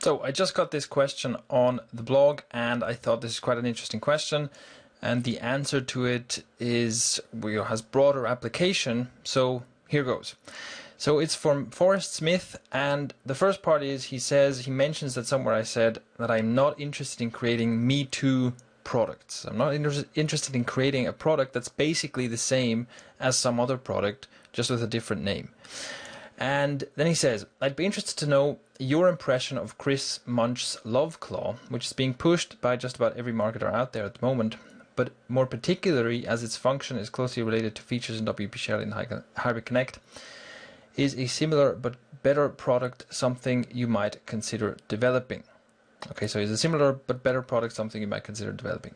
So I just got this question on the blog and I thought this is quite an interesting question, and the answer to it is has broader application. So here goes. So it's from Forrest Smith, and the first part is he mentions that somewhere I said that I'm not interested in creating Me Too products. I'm not interested in creating a product that's basically the same as some other product, just with a different name. And then he says, I'd be interested to know your impression of Chris Munch's LoveClaw, which is being pushed by just about every marketer out there at the moment, but more particularly as its function is closely related to features in WP Shell and Hybrid Connect. Is a similar but better product something you might consider developing? Okay, so is a similar but better product something you might consider developing?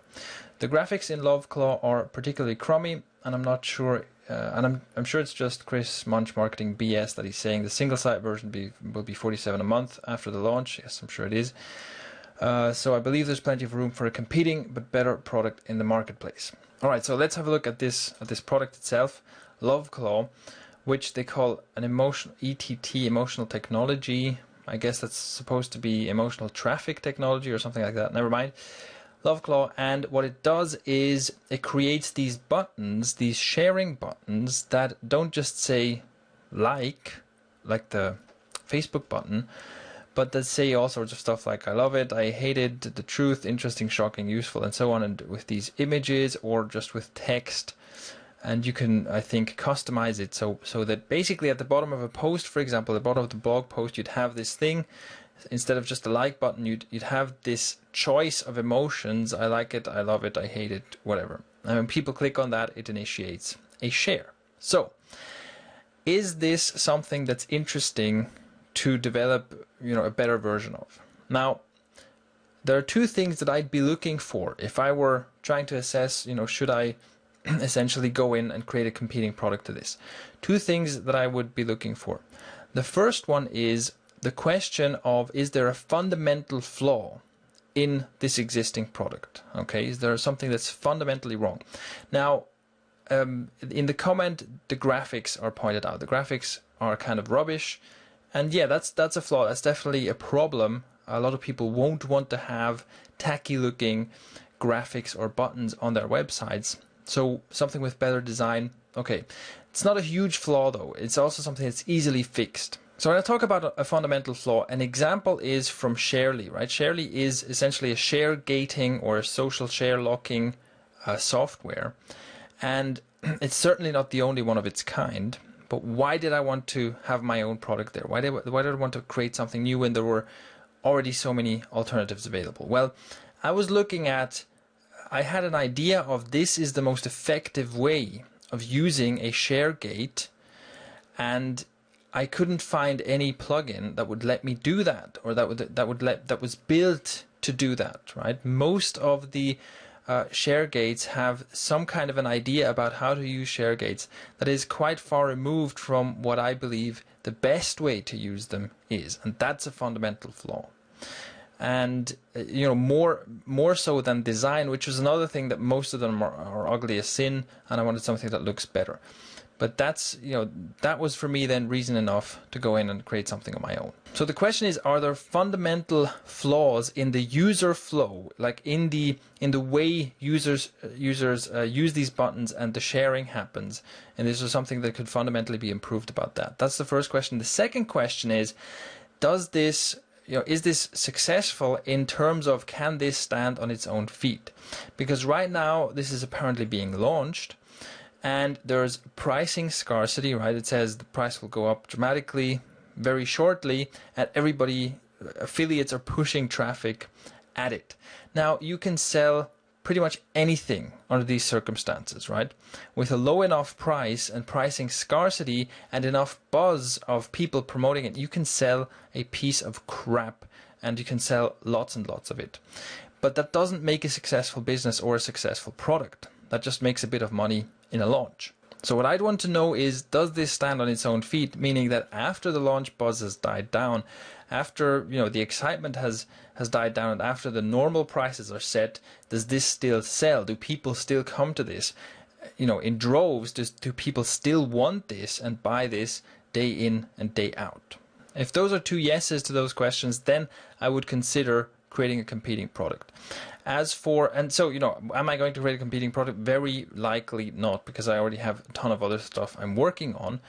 The graphics in LoveClaw are particularly crummy, and I'm not sure, and I'm sure it's just Chris Munch marketing BS that he's saying the single site version will be $47 a month after the launch. Yes, I'm sure it is. So I believe there's plenty of room for a competing but better product in the marketplace. All right, so let's have a look at this product itself, LoveClaw, which they call an emotional technology. I guess that's supposed to be emotional traffic technology or something like that. Never mind. LoveClaw, and what it does is it creates these buttons, these sharing buttons that don't just say like the Facebook button, but that say all sorts of stuff like I love it, I hate it, the truth, interesting, shocking, useful, and so on, and with these images or just with text. And you can, I think, customize it so that basically at the bottom of a post, for example, at the bottom of the blog post, you'd have this thing. Instead of just a like button, you'd have this choice of emotions. I like it, I love it, I hate it, whatever. And when people click on that, it initiates a share. So, is this something that's interesting to develop, a better version of? Now, there are two things that I'd be looking for if I were trying to assess, should I essentially go in and create a competing product to this. Two things that I would be looking for. The first one is the question of, is there a fundamental flaw in this existing product? Okay, is there something that's fundamentally wrong? Now, in the comment, the graphics are pointed out. The graphics are kind of rubbish, and yeah, that's a flaw. That's definitely a problem. A lot of people won't want to have tacky-looking graphics or buttons on their websites. So something with better design, okay. It's not a huge flaw though. It's also something that's easily fixed. So when I talk about a fundamental flaw, an example is from Sharely, right? Sharely is essentially a share gating or a social share locking software. And it's certainly not the only one of its kind. But why did I want to have my own product there? Why did I want to create something new when there were already so many alternatives available? Well, I had an idea of this is the most effective way of using a share gate, and I couldn't find any plugin that would let me do that, or that was built to do that. Right? Most of the share gates have some kind of an idea about how to use share gates that is quite far removed from what I believe the best way to use them is, and that's a fundamental flaw. And more so than design, which was another thing that most of them are ugly as sin, and I wanted something that looks better. But that was for me then reason enough to go in and create something on my own. So the question is, are there fundamental flaws in the user flow, like in the way users use these buttons and the sharing happens? And is there something that could fundamentally be improved about that? That's the first question. The second question is, is this successful in terms of, can this stand on its own feet? Because right now this is apparently being launched, and there's pricing scarcity, right? It says the price will go up dramatically very shortly, and affiliates are pushing traffic at it. Now, you can sell pretty much anything under these circumstances, right? With a low enough price and pricing scarcity and enough buzz of people promoting it, you can sell a piece of crap, and you can sell lots and lots of it. But that doesn't make a successful business or a successful product. That just makes a bit of money in a launch. So what I'd want to know is, does this stand on its own feet? Meaning that after the launch buzz has died down, after the excitement has died down, and after the normal prices are set, does this still sell? Do people still come to this? In droves, do people still want this and buy this day in and day out? If those are two yeses to those questions, then I would consider creating a competing product. As for, and so, am I going to create a competing product? Very likely not, because I already have a ton of other stuff I'm working on.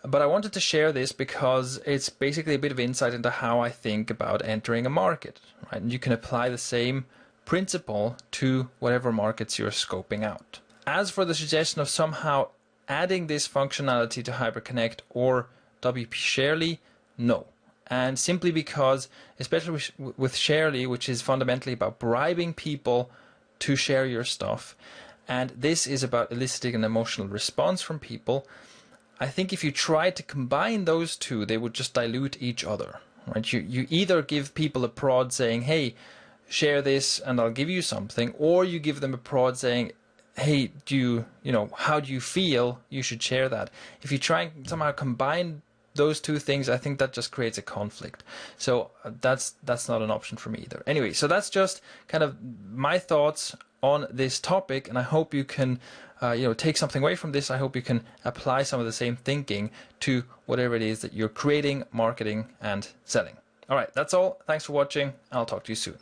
But I wanted to share this because it's basically a bit of insight into how I think about entering a market, right? And you can apply the same principle to whatever markets you're scoping out. As for the suggestion of somehow adding this functionality to HyperConnect or WP Sharely, no. And simply because, especially with Sharely, which is fundamentally about bribing people to share your stuff, and this is about eliciting an emotional response from people, I think if you try to combine those two, they would just dilute each other, right? You either give people a prod saying, hey, share this and I'll give you something, or you give them a prod saying, hey, how do you feel? You should share that. If you try and somehow combine those two things, I think that just creates a conflict. So that's not an option for me either. Anyway, so that's just kind of my thoughts on this topic, and I hope you can take something away from this. I hope you can apply some of the same thinking to whatever it is that you're creating, marketing, and selling. All right, that's all. Thanks for watching. I'll talk to you soon.